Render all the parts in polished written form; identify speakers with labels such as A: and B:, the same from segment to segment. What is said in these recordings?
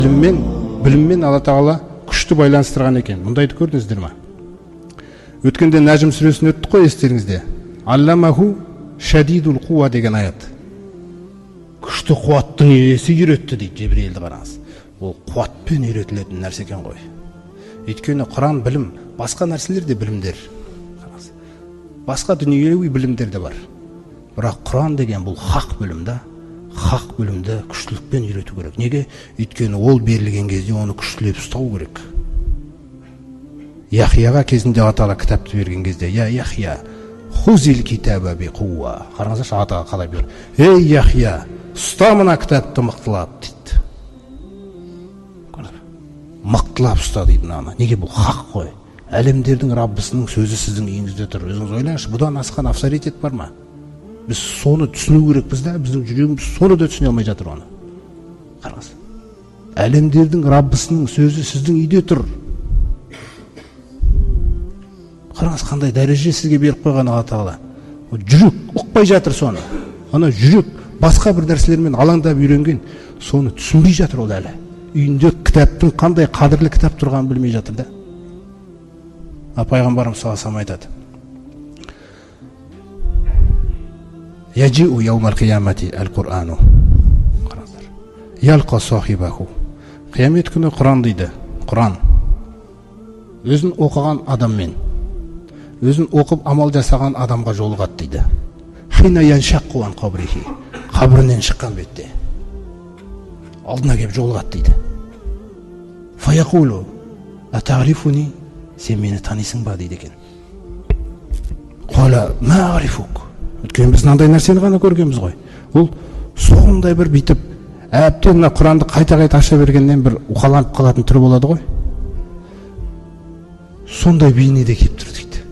A: Біліммен Алла Тағала күшті байланыстырған екен. Мұндайды көрдіңіздер ма? Өткенде Нәжім сүресін өттік қой, естеріңізде. Алламаху шадидул қуа деген аят. Күшті қуаттың иесі үйретті дейді Жебірейілді қараңыз. Ол қуатпен үйретілетін нәрсе екен ғой. Өйткені Құран білім, басқа нәрселер де білімдер. Басқа дүниелеуи білімдер де бар. Бірақ Құран деген бұл хақ білім да. Хақ білімді күштілікпен үйрету керек. Неге? Өйткені ол берілген кезде оны күштілеп ұстау керек. Яхияға кезінде Атала кітапты берген кезде, я Яхия, хузил китаба би қуа. Қараңыздаршы, Атаға қалай бер. Ей Яхия, ұста мына кітапты мықтылап дейді. Мықтылап ұста дейді мынаны. Неге? Бұл хақ қой. Әлемдердің Раббысының сөзі сіздің үйіңізде тұр. Өзіңіз ойлаңызшы, бұдан асқан авторитет бар ма? Біз соны түсіну керекпіз да, біздің жүрегіміз соны да түсіне алмай жатыр оны. Қараңыз. Әлемдердің Раббысының сөзі сіздің үйде тұр. Қараңыз, қандай дәреже сізге беріп қойған Алла Тағала. Жүрек ұқпай жатыр соны. Ана жүрек басқа бір нәрселермен алаңдап үйренген, соны түсінбей жатыр ол әлі. Үйінде кітаптың қандай қадірлі кітап тұрғанын білмей жатыр да. Пайғамбарымыз саллаллаху алейхи айтады. Яджиу яумал қиямати әл-Құрану. Қараңыздар. Ялқа сахибаху. Қиямет күні Құран дейді. Құран. Өзін оқыған адаммен, өзін оқып амал жасаған адамға жолығады дейді. Хина яншаққу ан қабрихи. Қабірінен шыққан бетте алдына келіп жолығады дейді. Фаяқулу атағрифуни. Сен мені танисың ба дейді екен. Қала ма арифук. Өткен біз мынандай нәрсені ғана көргенбіз ғой. Ол сондай бір бүйтіп әбден Құранды қайта-қайта аша бергеннен бір уқаланып қалатын түрі болады ғой. Сондай бейнеде келіп тұр дейді.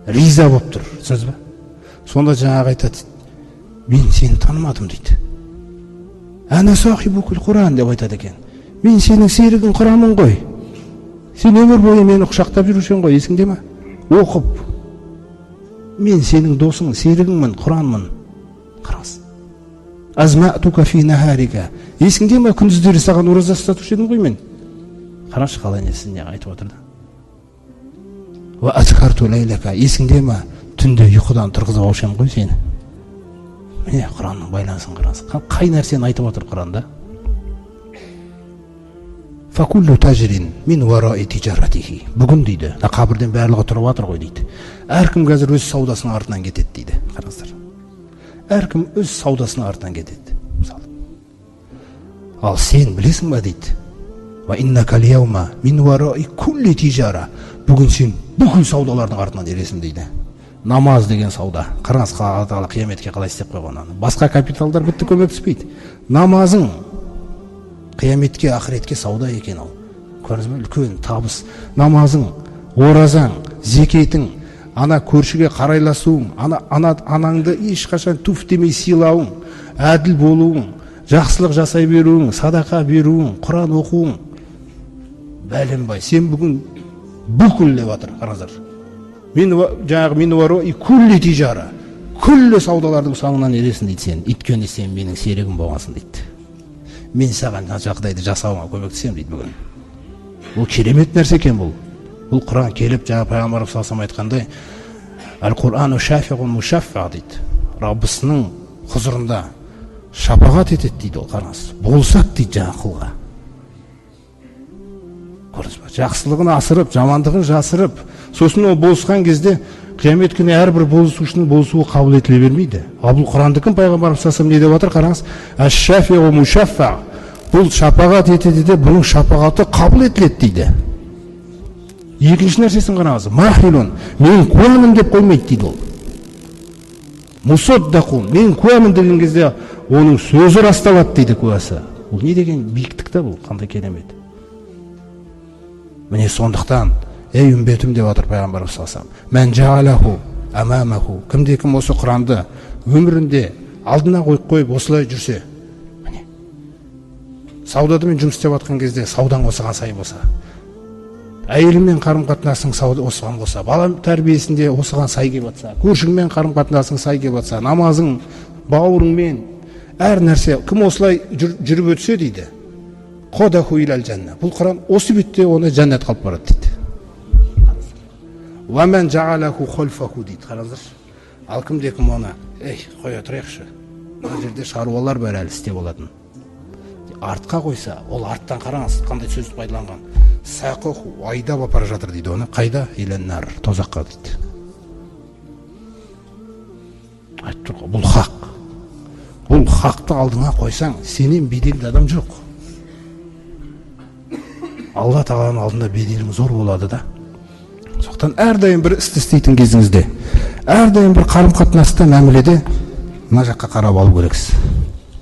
A: Риза болып тұр, түсінесіз ба? Сонда жаңағы айтады, мен сені танымадым дейді. Ана сахибукул Құран деп айтады екен. Мен сенің серігің Құранмын ғой. Сен өмір бойы мені құшақтап жүрушен ғой, есіңде ме? Оқып, мен сенің досың, серігіңмін, Құранмын. Қараңыз. Азматука фи нахарика. Есіңде ме? Күндіздері саған ораза ұстатушы едім ғой мен. Қарашы, қалай несіне айтып отыр да. Ва азкарту лайлака. Есіңде ме? Түнде ұйқыдан тұрғызып алушым ғой сені. Міне Құранның байланысын қараңыз. Қай нәрсені айтып отыр Құранда? Факуллу тажрин мин вараи тижаратихи. Бүгін дейді, қабірден барлығы тұрып жатыр ғой дейді. Әркім қазір өз саудасының артынан кетеді дейді. Қараңыздар. Әркім өз саудасының артынан кетеді. Мысалы. Ал сен білесің ба дейді. Ва иннака лияума мин вараи кулли тижара. Бүгін сен бүкіл саудалардың артынан ересің дейді. Намаз деген сауда. Қараңыз, Алла Тағала қияметке қалай істеп қойған. Басқа капиталдар бітті көмектеспейді. Намазың қияметке, ақыретке сауда екен ол. Көрдіңіз бе? Үлкен табыс. Намазың, оразаң, зекетің, ана көршіге қарайласуың, анаңды ешқашан туф демей сыйлауың, әділ болуың, жақсылық жасай беруің, садақа беруің, Құран оқуың. Бәленбай, сен бүгін бүкіл деп жатыр, қараңыздар. Жаңағы мен вараи кулли тижара. Күллі саудалардың соңынан ересің дейді сен. Өйткені сен менің серігім болғансың дейді. Мен саған жағдайды жасауыма көмектесемін дейді бүгін. Бұл керемет нәрсе екен бұл. Бұл Құран келіп, жаңа пайғамбарымыз саллаллаху алейхи айтқандай, Әл-Құрану шафиғун мушаффа дейді. Раббысының құзырында шапағат етеді дейді ол, қараңыз. Болсақ дейді жаңа құлға. Көрдіңіз ба? Жақсылығын асырып, жамандығын жасырып, сосын ол болысқан кезде қиямет күні әрбір болысушының болысуы қабыл етіле бермейді. Ал бұл Құрандыкін пайғамбарымыз саллаллаху алейхи не деп отыр, қараңыз. Әш-шафиғу мушаффа. Бұл шапағат етеді де, бұның шапағаты қабыл етіледі дейді. Екінші нәрсесін қараңыз. Махилун, мен куәмін деп қоймайды дейді ол. Мусаддақун, мен куәмін деген кезде оның сөзі расталады дейді куәсі. Бұл не деген биіктік та бұл, қандай керемет. Міне сондықтан, ей үмбетім деп отыр пайғамбарымыз саллаллаху алейхи мән жаалаху амамаху. Кімде-кім осы Құранды өмірінде алдына қойып осылай жүрсе, міне саудамен жұмыс істеп жатқан кезде саудаң осыған сай болса, әйеліңмен қарым-қатынасың осыған болса, бала тәрбиесінде осыған сай келіп жатса, көршіңмен қарым-қатынасың сай келіп жатса, намазың, бауырыңмен, әр нәрсе кім осылай жүріп өтсе дейді, қодаху илал жанна, бұл Құран осы бетте оны жәннат қалып барады дейді. Ва мен жаалаху холфаху дейді. Қараңыздаршы, ал кімде кім оны қоя тұрайықшы, мына жерде шаруалар бар әлі істеп болатын, артқа қойса, ол арттан қараңыз қандай сөз пайдаланған, сақоху айдап апара жатыр дейді оны. Қайда? Иленнар, тозаққа дейді. Айтты ғой, бұл хақ. Бұл хақты алдыңа қойсаң, сенен беделді адам жоқ. Алла тағаланың алдында беделің зор болады да. Соқтан әрдайым бір істі істейтін кезіңізде, әрдайым бір қарым-қатынаста, мәміледе мына жаққа қарап алу керексіз.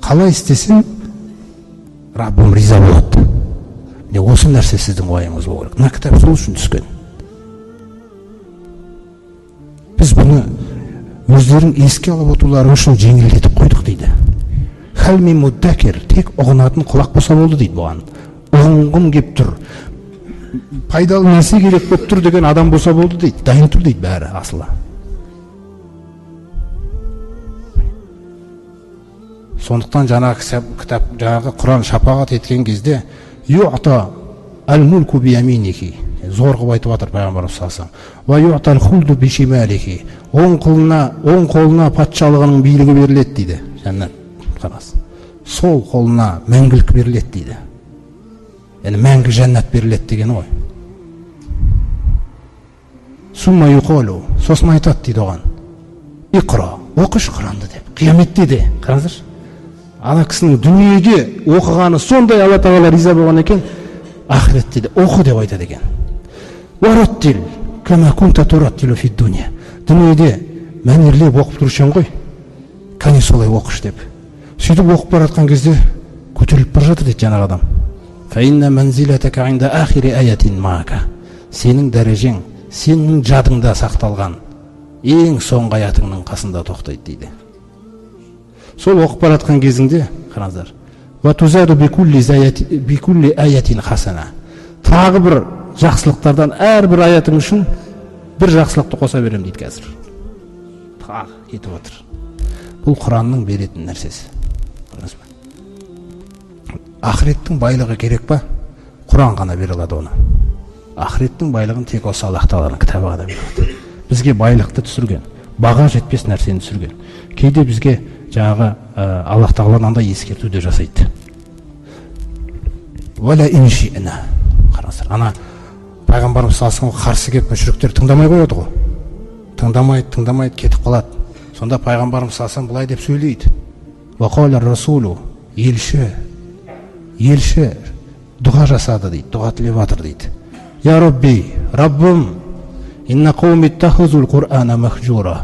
A: Қалай істесін, Раббым риза болады. Міне осы нәрсе сіздің ойыңыз болу керек. Мына кітап сол үшін түскен. Біз бұны өздерің еске алып отырулары үшін жеңілдетіп қойдық дейді. Хәл мин муддакир, тек ұғынатын құлақ болса болды дейді бұған. Ұғынғым кеп тұр, пайдалы нәрсе керек болып тұр деген адам болса болды дейді. Дайын тұр дейді бәрі асылы. Сондықтан жаңағы кітап, жаңағы Құран шапағат еткен кезде юъта әл-мулку бияминихи, зор қылып айтып жатыр пайғамбарымыз салсам, ва юъта әл-хулду бишималихи, оң қолына патшалығының билігі беріледі дейді. Жәннат қарас. Сол қолына мәңгілік беріледі дейді. Яғни мәңгі жәннат беріледі деген ғой. Сумма юқалу, сосын айтады дейді оған, иқра, оқыш Құранды деп. Қияметте де, қараңыздаршы, ана кісінің дүниеде оқығаны сондай Алла тағала риза болған екен, ақыретте де оқы деп айтады екен. Вараттил кама кунта тураттилу фид дуния. Дүниеде мәнерлеп оқып тұрушың ғой, кәне солай оқыш деп. Сөйтіп оқып бара жатқан кезде көтеріліп бара жатыр дейді жаңағы адам. Фаинна манзилатака инда ахири аятин мака. Сенің дәрежең сенің жадыңда сақталған ең соңғы аятыңның қасында тоқтайды дейді. Сол оқып бара жатқан кезіңде қараңыздар, ва тузаду бикулли аятин хасана. Тағы бір жақсылықтардан әрбір аятың үшін бір жақсылықты қоса берем дейді қазір. Тағы кетіп отыр. Бұл Құранның беретін нәрсесі. Ақыреттің байлығы керек па? Құран ғана бере алады оны. Ақыреттің байлығын тек осы Аллах тағаланың кітабы ғана бере алады. Бізге байлықты түсірген, баға жетпес нәрсені түсірген. Кейде бізге жаңағы Аллах тағала мынандай ескерту де жасайды. Вала инши'на. Қараңыздар, ана пайғамбарымыз салсың қарсы келіп мүшриктер тыңдамай қояды ғой. Тыңдамайды, кетіп қалады. Сонда пайғамбарымыз салсың былай деп сөйлейді. Вақалар расулу, елші дұға жасады дейді, дұға тілеп жатыр дейді. Я Рабби, Раббым, инна қауми тахузул Құр'ана махжура.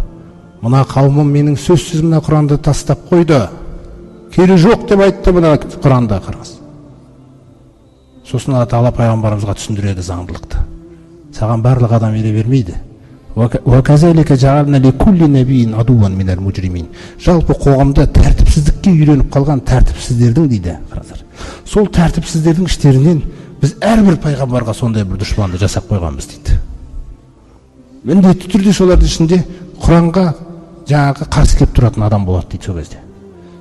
A: Мына қауымым менің сөзсіз мына Құранды тастап қойды. Кері жоқ деп айтты мына Құранда, қараңыз. Сосын Алла тағала пайғамбарымызға түсіндіреді заңдылықты. Саған барлық адам бере бермейді. Ваказалика жаална ликулли набиин адуан минал мужримин. Жалпы қоғамда тәртіпсіздікке үйреніп қалған тәртіпсіздердің дейді, қараңыздар. Сол тәртіпсіздердің іштерінен біз әрбір пайғамбарға сондай бір дұшпанды жасап қойғанбыз дейді. Міндетті түрде солардың ішінде Құранға жаңағы қарсы келіп тұратын адам болады дейді сол кезде.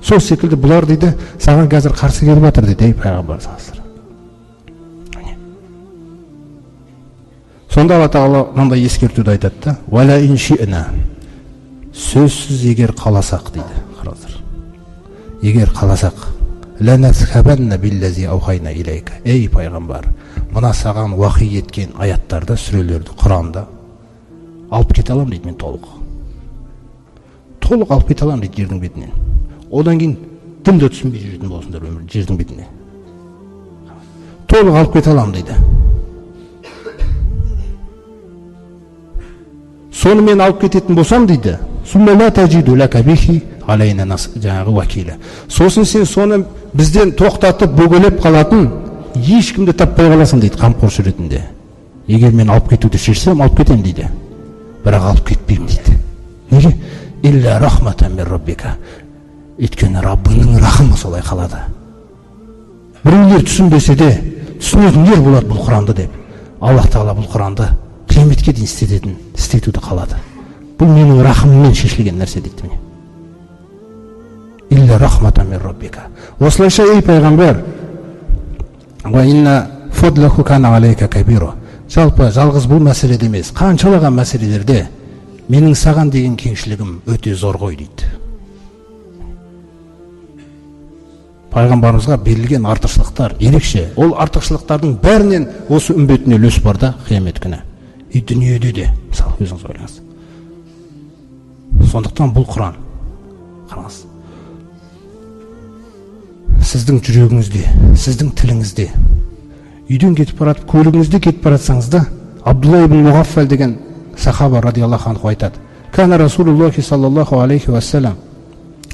A: Сол секілді бұлар дейді, саған қазір қарсы келіп жатыр дейді, ей пайғамбар салсыр. Сонда Алла тағала мынандай ескертуді айтады да, вала инши'на, сөзсіз егер қаласақ дейді, қараңыздар. Егер қаласақ, ланазхабанна биллази аухайна илайка. Ей пайғамбар, мына саған уахи еткен аяттарды, сүрелерді, Құранда алып кете алам дейді мен толық. Толық алып кете алам дейді жердің бетінен. Одан кейін дымда түсінбей жүретін болсындар өмір жердің бетіне. Толық алып кете алам дейді. Соны мен алып кететін болсам дейді, суммала таджиду лака бихи алайна жаңағы уакила. Сосын сен соны бізден тоқтатып бөгелеп қалатын ешкімді таппай қаласың дейді, қамқоршы ретінде. Егер мен алып кетуді шешсем, алып кетем дейді. Бірақ алып кетпеймін дейді. Неге? Илля рахматан мин раббика. Өйткені Раббының рахымы солай қалады. Біреулер түсінбесе де, түсінетіндер болады бұл Құранды деп. Аллах тағала бұл Құранды қияметке дейін істетуді қалады. Бұл менің рахымыммен шешілген нәрсе дейді. Илля илля рахматан мин раббика. Осылайша ей пайғамбар, ва инна фадлаху кана алейка кабира. Жалпы жалғыз бұл мәселеде емес, қаншалаған мәселелерде менің саған деген кеңшілігім өте зор ғой дейді. Пайғамбарымызға берілген артықшылықтар ерекше. Ол артықшылықтардың бәрінен осы үмбетіне үлес бар да қиямет күні. И дүниеде де, мысалы өзіңіз ойлаңыз. Сондықтан бұл Құран, қараңыз, сіздің жүрегіңізде, сіздің тіліңізде, үйден кетіп баратып, көлігіңізде кетіп баратсаңыз да, Абдулла ибн Муғаффал деген сахаба радиаллаху анху айтады. Кана Расулуллахи саллаллаху алейхи вассалам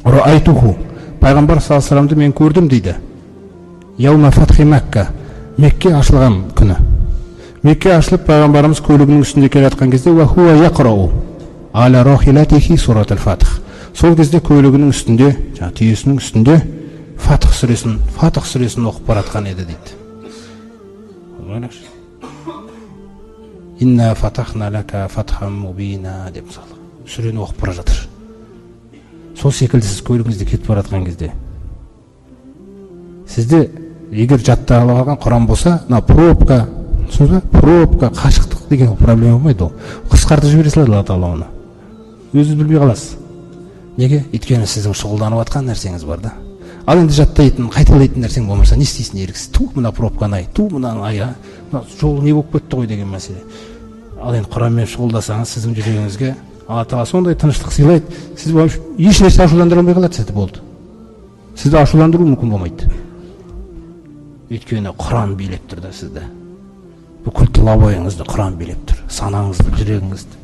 A: раайтуху. Пайғамбар саллаллаху алейхи вассаламды мен көрдім дейді. Яума фатхи Макка. Мекке ашылған күні. Мекке ашылып, пайғамбарымыз көлігінің үстінде келе жатқан кезде ва хуа яқрау аля рахилатихи сурат аль-Фатх. Сол кезде көлігінің үстінде, түйесінің үстінде Фатх сүресін оқып баратқан еді дейді. Ойлаңызшы. Инна фатахна лака фатхан мубина деп мысалы сүрені оқып бара жатыр. Сол секілді сіз көлігіңізде кетіп баратқан кезде сізде егер жаттап алған Құран болса, пробка, пробка, қашықтық деген проблема болмайды ол. Қысқартып жібере салады Алла Тағала оны. Өзіңіз білмей қаласыз. Неге? Өйткені сіздің шұғылданып жатқан нәрсеңіз бар да. Ал енді жаттайтын, қайталайтын нәрсең болмаса не істейсің еріксіз? Мына пробканы ай, мына ай, жол не болып кетті ғой деген мәселе. Ал енді Құранмен шұғылдасаңыз, сіздің жүрегіңізге Алла Тағала сондай тыныштық сыйлайды. Сіз еш нәрсе ашуландыра алмай қалады сізді, болды. Сізді ашуландыру мүмкін болмайды. Өйткені Құран билеп тұр да сізді. Бүкіл тұла бойыңызды Құран билеп тұр. Санаңызды, жүрегіңізді.